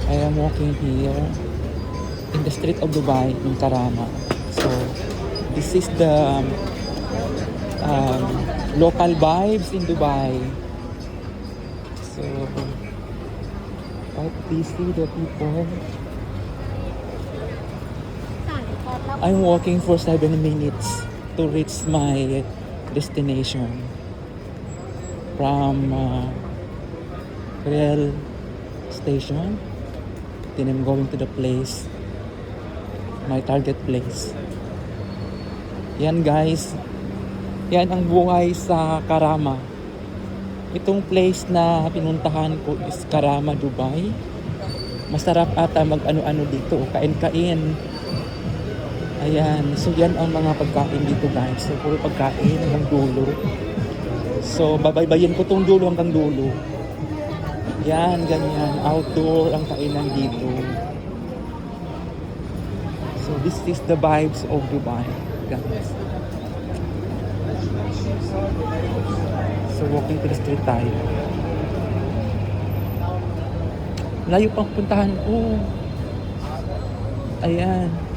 I am walking here in the street of Dubai in Karama. So this is the um, local vibes in Dubai. So quite busy the people. I'm walking for 7 minutes to reach my destination from rail station. Then I'm going to the place, my target place. Yan guys, yan ang buhay sa Karama. Itong place na pinuntahan ko is Karama, Dubai. Masarap ata mag ano-ano dito, kain-kain. Ayan, so yan ang mga pagkain dito guys. So puro pagkain hanggang dulo. So babaybayin ko tong dulo hanggang dulo. Yan, ganyan. Outdoor ang kainan dito. So this is the vibes of Dubai, guys. So walking to the street tayo. Layo pang puntahan ko. Ayan.